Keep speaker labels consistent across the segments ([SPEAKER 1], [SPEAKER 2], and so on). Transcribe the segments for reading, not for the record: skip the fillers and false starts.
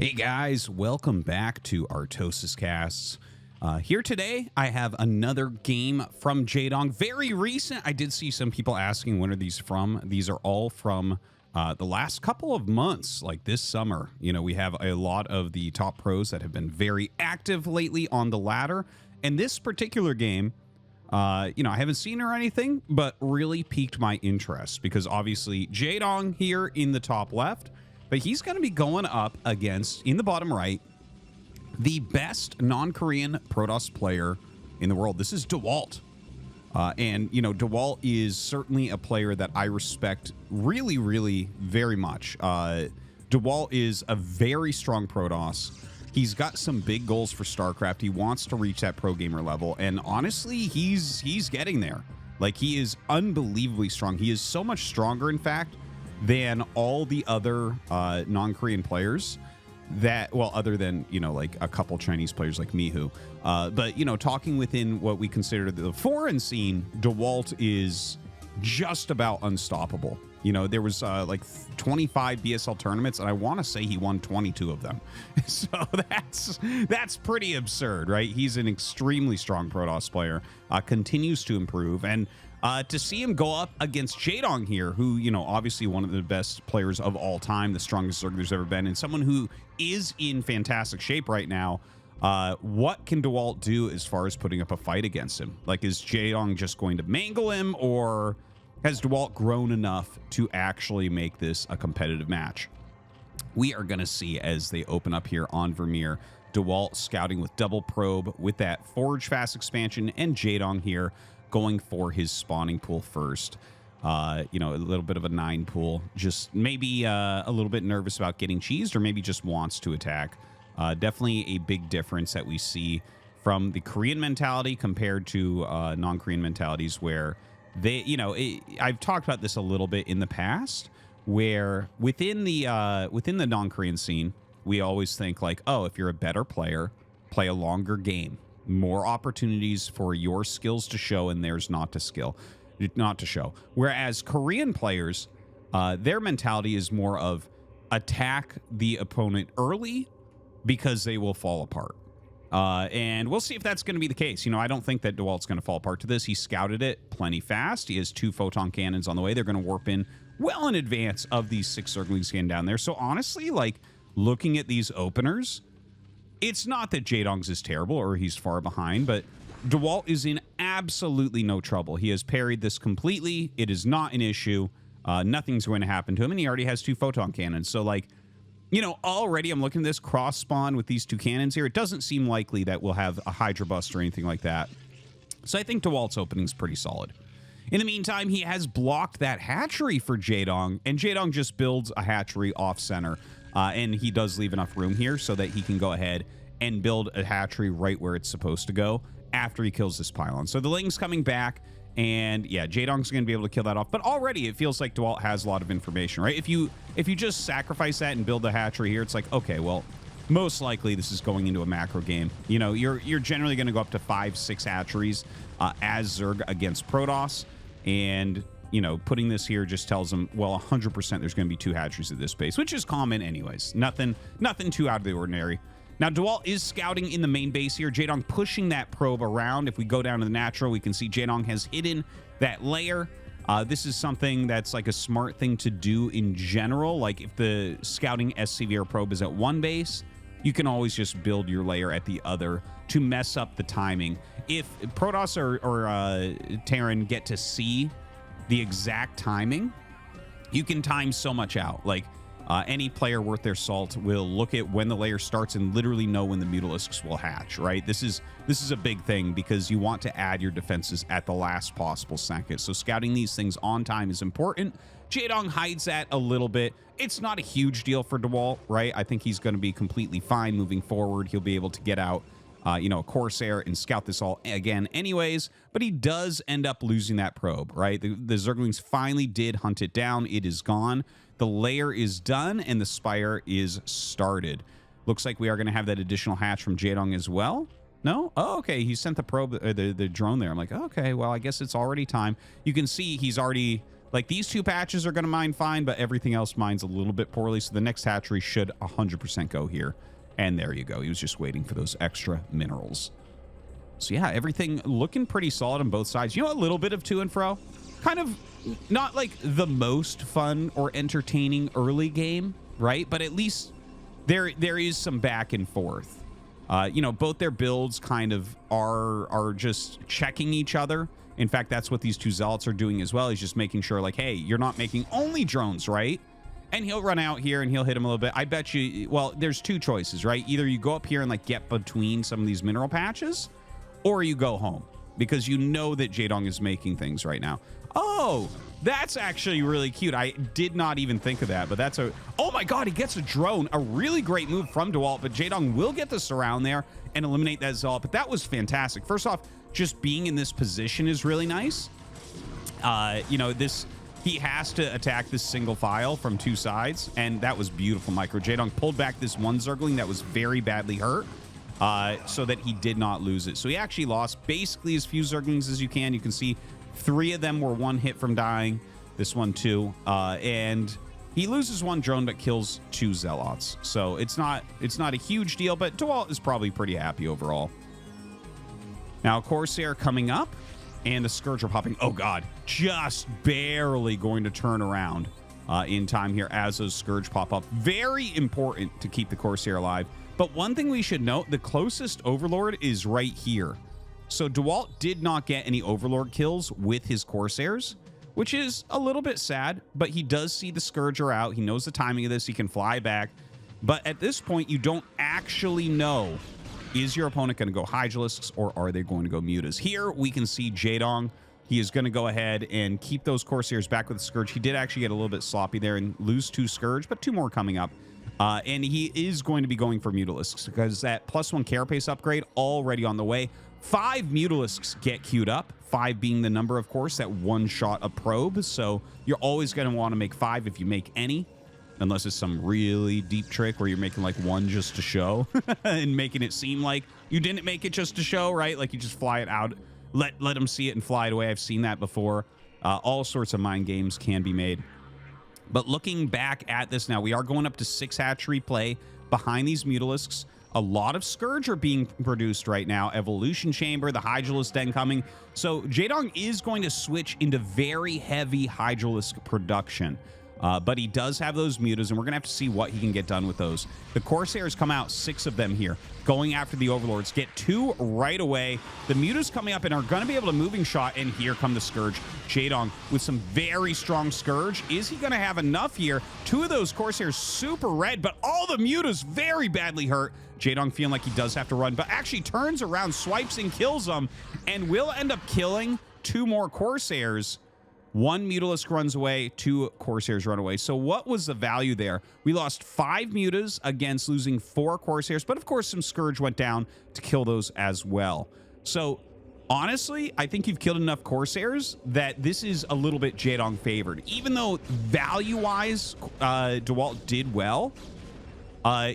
[SPEAKER 1] Hey guys, welcome back to ArtosisCasts. Here today, I have another game from Jaedong. Very recent. I did see some people asking when are these from. These are all from the last couple of months, like this summer. You know, we have a lot of the top pros that have been very active lately on the ladder. And this particular game, I haven't seen or anything, but really piqued my interest because obviously Jaedong here in the top left. But he's going to be going up against, in the bottom right, the best non-Korean Protoss player in the world. This is Dewalt. And Dewalt is certainly a player that I respect really, really very much. Dewalt is a very strong Protoss. He's got some big goals for StarCraft. He wants to reach that pro gamer level. And honestly, he's getting there. Like, he is unbelievably strong. He is so much stronger, in fact, than all the other non-Korean players that, well, other than, like a couple Chinese players like Mihu. But, talking within what we consider the foreign scene, Dewalt is just about unstoppable. There was like 25 BSL tournaments, and I want to say he won 22 of them. So that's pretty absurd, right? He's an extremely strong Protoss player, continues to improve, and to see him go up against Jaedong here, who, obviously one of the best players of all time, the strongest Zerg there's ever been, and someone who is in fantastic shape right now. What can Dewalt do as far as putting up a fight against him? Like, is Jaedong just going to mangle him, or has Dewalt grown enough to actually make this a competitive match? We are going to see as they open up here on Vermeer. Dewalt scouting with double probe with that Forge Fast expansion, and Jaedong here going for his spawning pool first. A little bit of a 9 pool. Just maybe a little bit nervous about getting cheesed, or maybe just wants to attack. Definitely a big difference that we see from the Korean mentality compared to non-Korean mentalities, where they, I've talked about this a little bit in the past, where within the non-Korean scene, we always think like, oh, if you're a better player, play a longer game. More opportunities for your skills to show and theirs not to show. Whereas Korean players, their mentality is more of attack the opponent early because they will fall apart. And we'll see if that's going to be the case. I don't think that Dewalt's going to fall apart to this. He scouted it plenty fast. He has 2 photon cannons on the way. They're going to warp in well in advance of these 6 Zerglings getting down there. So honestly, like, looking at these openers, it's not that Jaedong's is terrible or he's far behind, but Dewalt is in absolutely no trouble. He has parried this completely. It is not an issue. Nothing's going to happen to him, and he already has 2 photon cannons. So, like, already I'm looking at this cross spawn with these 2 cannons here. It doesn't seem likely that we'll have a Hydra bust or anything like that. So I think Dewalt's opening is pretty solid. In the meantime, he has blocked that hatchery for Jaedong, and Jaedong just builds a hatchery off center. And he does leave enough room here so that he can go ahead and build a hatchery right where it's supposed to go after he kills this pylon. So the Ling's coming back, and yeah, Jaedong's going to be able to kill that off. But already it feels like Dewalt has a lot of information, right? If you just sacrifice that and build the hatchery here, it's like, okay, well, most likely this is going into a macro game. You're generally going to go up to 5-6 hatcheries as Zerg against Protoss, and putting this here just tells them, well, 100% there's going to be 2 hatcheries at this base, which is common anyways. Nothing too out of the ordinary. Now, Dewalt is scouting in the main base here. Jaedong pushing that probe around. If we go down to the natural, we can see Jaedong has hidden that layer. This is something that's like a smart thing to do in general. Like, if the scouting SCVR probe is at one base, you can always just build your layer at the other to mess up the timing. If Protoss or Terran get to see the exact timing, you can time so much out. Like, any player worth their salt will look at when the layer starts and literally know when the Mutalisks will hatch, right? This is a big thing because you want to add your defenses at the last possible second. So scouting these things on time is important. Jaedong hides that a little bit. It's not a huge deal for Dewalt, right? I think he's going to be completely fine moving forward. He'll be able to get out a Corsair and scout this all again anyways, but he does end up losing that probe, right? The Zerglings finally did hunt it down. It is gone. The layer is done, and the spire is started. Looks like we are going to have that additional hatch from Jaedong as well. No? Oh, okay. He sent the probe, the drone there. I'm like, okay, well, I guess it's already time. You can see he's already Like, these 2 patches are going to mine fine, but everything else mines a little bit poorly. So the next hatchery should 100% go here. And there you go. He was just waiting for those extra minerals. So yeah, everything looking pretty solid on both sides. You know, a little bit of to and fro. Kind of not like the most fun or entertaining early game, right? But at least there is some back and forth. You know, both their builds kind of are just checking each other. In fact, that's what these 2 zealots are doing as well. He's just making sure, like, hey, you're not making only drones, right? And he'll run out here and he'll hit him a little bit. I bet you, well, there's 2 choices, right? Either you go up here and like get between some of these mineral patches, or you go home, because you know that Jaedong is making things right now. Oh, that's actually really cute. I did not even think of that, but that's a... Oh my God, he gets a drone. A really great move from Dewalt, but Jaedong will get the surround there and eliminate that zealot. But that was fantastic. First off, just being in this position is really nice. You know, he has to attack this single file from 2 sides, and that was beautiful micro. Jaedong pulled back this 1 Zergling that was very badly hurt, so that he did not lose it. So he actually lost basically as few Zerglings as you can. You can see 3 of them were 1 hit from dying. This one too. And he loses 1 drone but kills 2 zealots. So it's not a huge deal, but Dewalt is probably pretty happy overall. Now Corsair coming up, and the Scourge are popping. Oh God, just barely going to turn around in time here as those Scourge pop up. Very important to keep the Corsair alive. But one thing we should note, the closest Overlord is right here. So Dewalt did not get any Overlord kills with his Corsairs, which is a little bit sad, but he does see the Scourger out. He knows the timing of this. He can fly back. But at this point, you don't actually know, is your opponent going to go Hydralisks or are they going to go Mutas? Here we can see Jaedong. He is going to go ahead and keep those Corsairs back with the Scourge. He did actually get a little bit sloppy there and lose 2 Scourge, but 2 more coming up. And he is going to be going for Mutalisks because that +1 carapace upgrade already on the way. 5 Mutalisks get queued up, 5 being the number, of course, that one-shot a probe. So you're always going to want to make 5 if you make any, unless it's some really deep trick where you're making like 1 just to show and making it seem like you didn't make it just to show, right? Like you just fly it out, let them see it and fly it away. I've seen that before. All sorts of mind games can be made. But looking back at this now, we are going up to 6 hatchery play behind these Mutalisks. A lot of Scourge are being produced right now. Evolution Chamber, the Hydralisk Den coming. So Jaedong is going to switch into very heavy Hydralisk production. But he does have those Mutas, and we're going to have to see what he can get done with those. The Corsairs come out, 6 of them here, going after the Overlords. Get 2 right away. The Mutas coming up and are going to be able to moving shot, and here come the Scourge. Jaedong with some very strong Scourge. Is he going to have enough here? 2 of those Corsairs super red, but all the Mutas very badly hurt. Jaedong feeling like he does have to run, but actually turns around, swipes and kills them, and will end up killing 2 more Corsairs. 1 Mutalisk runs away, 2 Corsairs run away. So what was the value there? We lost 5 Mutas against losing 4 Corsairs, but of course some Scourge went down to kill those as well. So honestly, I think you've killed enough Corsairs that this is a little bit Jaedong favored. Even though value-wise, Dewalt did well,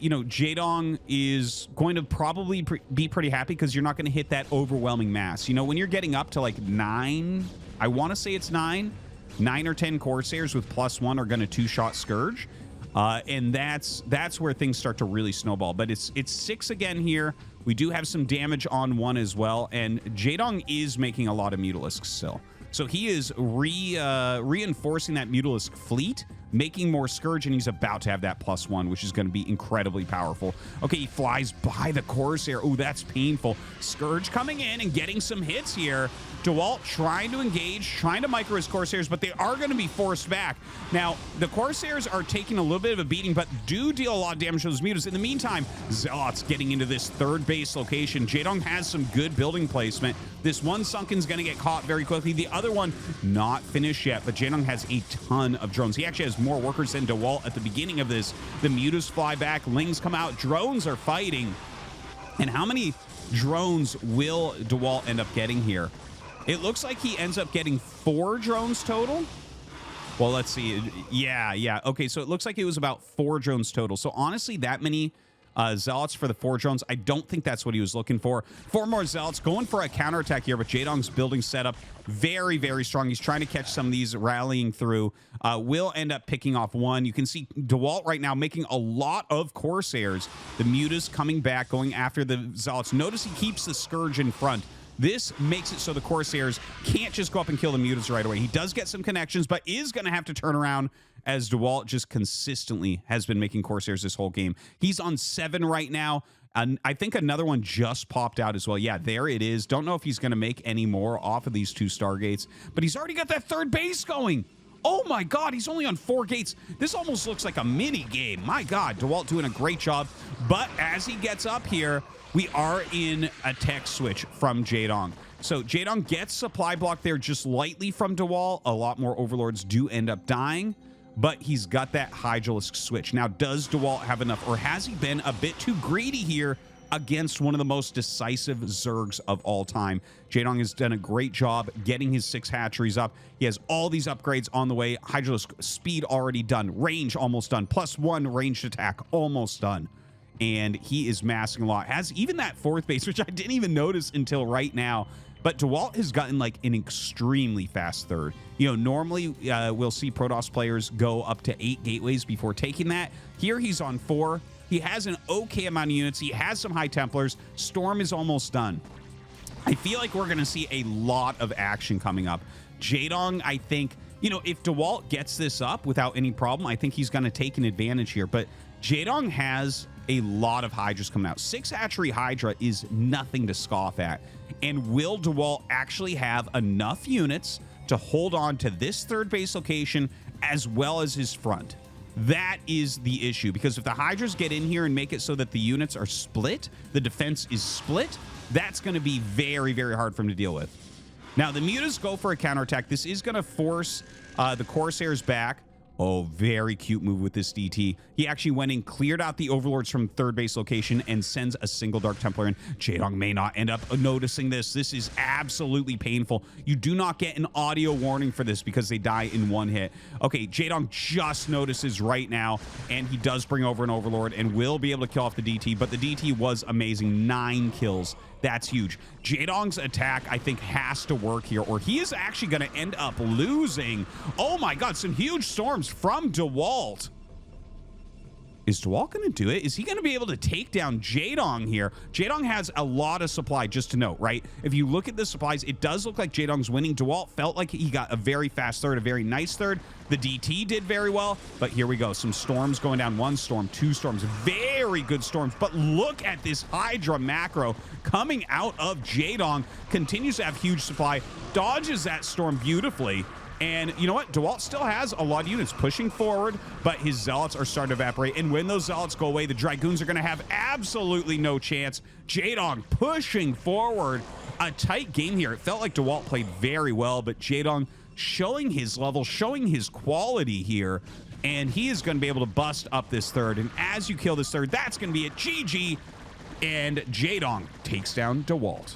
[SPEAKER 1] you know, Jaedong is going to probably be pretty happy because you're not going to hit that overwhelming mass. You know, when you're getting up to like 9... I want to say it's 9 or 10 Corsairs with +1 are going to 2-shot Scourge. And that's where things start to really snowball. But it's 6 again here. We do have some damage on 1 as well. And Jaedong is making a lot of Mutalisks still. So he is reinforcing that Mutalisk fleet, making more Scourge, and he's about to have that +1, which is going to be incredibly powerful. Okay, he flies by the Corsair. Oh, that's painful. Scourge coming in and getting some hits here. Dewalt trying to engage, trying to micro his Corsairs, but they are going to be forced back. Now, the Corsairs are taking a little bit of a beating, but do deal a lot of damage to those Mutas. In the meantime, Zealots getting into this 3rd base location. Jaedong has some good building placement. This one Sunken's going to get caught very quickly. The other one, not finished yet, but Jaedong has a ton of drones. He actually has more workers than Dewalt at the beginning of this. The Mutas fly back, Lings come out, drones are fighting. And how many drones will Dewalt end up getting here? It looks like he ends up getting 4 drones total. Well, let's see. Yeah. Okay, so it looks like it was about 4 drones total. So honestly, that many Zealots for the 4 drones. I don't think that's what he was looking for. 4 more Zealots going for a counterattack here, but Jaedong's building setup very, very strong. He's trying to catch some of these rallying through. Will end up picking off 1. You can see Dewalt right now making a lot of Corsairs. The Mutas coming back, going after the Zealots. Notice he keeps the Scourge in front. This makes it so the Corsairs can't just go up and kill the Mutas right away. He does get some connections, but is going to have to turn around as Dewalt just consistently has been making Corsairs this whole game. He's on 7 right now. And I think another one just popped out as well. Yeah, there it is. Don't know if he's going to make any more off of these 2 Stargates, but he's already got that 3rd base going. Oh my God, he's only on 4 gates. This almost looks like a mini game. My God, Dewalt doing a great job. But as he gets up here, we are in a tech switch from Jaedong. So Jaedong gets supply block there just lightly from Dewalt. A lot more Overlords do end up dying, but he's got that Hydralisk switch. Now, does Dewalt have enough, or has he been a bit too greedy here against one of the most decisive Zergs of all time? Jaedong has done a great job getting his 6 hatcheries up. He has all these upgrades on the way. Hydralisk speed already done. Range almost done. +1 ranged attack almost done. And he is massing a lot. Has even that 4th base, which I didn't even notice until right now. But Dewalt has gotten like an extremely fast 3rd. You know, normally we'll see Protoss players go up to 8 gateways before taking that. Here he's on 4. He has an okay amount of units. He has some High Templars. Storm is almost done. I feel like we're going to see a lot of action coming up. Jaedong, I think, you know, if Dewalt gets this up without any problem, I think he's going to take an advantage here. But Jaedong has a lot of Hydras coming out. 6 hatchery Hydra is nothing to scoff at. And will Dewalt actually have enough units to hold on to this 3rd base location as well as his front? That is the issue, because if the Hydras get in here and make it so that the units are split, the defense is split, that's going to be very, very hard for him to deal with. Now, the Mutas go for a counterattack. This is going to force the Corsairs back. Oh, very cute move with this DT. He actually went and cleared out the Overlords from 3rd base location and sends a single Dark Templar in. Jaedong may not end up noticing this. This is absolutely painful. You do not get an audio warning for this because they die in 1 hit. Okay, Jaedong just notices right now, and he does bring over an Overlord and will be able to kill off the DT, but the DT was amazing. 9 kills. That's huge. Jaedong's attack, I think, has to work here, or he is actually going to end up losing. Oh my God, some huge storms from Dewalt. Is Dewalt going to do it? Is he going to be able to take down Jaedong here? Jaedong has a lot of supply, just to note, right? If you look at the supplies, it does look like Jaedong's winning. Dewalt felt like he got a very fast 3rd, a very nice 3rd. The DT did very well, but here we go. Some storms going down. 1 storm, 2 storms. Very good storms, but look at this Hydra macro coming out of Jaedong. Continues to have huge supply. Dodges that storm beautifully. And you know what? Dewalt still has a lot of units pushing forward, but his Zealots are starting to evaporate. And when those Zealots go away, the Dragoons are going to have absolutely no chance. Jaedong pushing forward. A tight game here. It felt like Dewalt played very well, but Jaedong showing his level, showing his quality here. And he is going to be able to bust up this 3rd. And as you kill this 3rd, that's going to be it. GG. And Jaedong takes down Dewalt.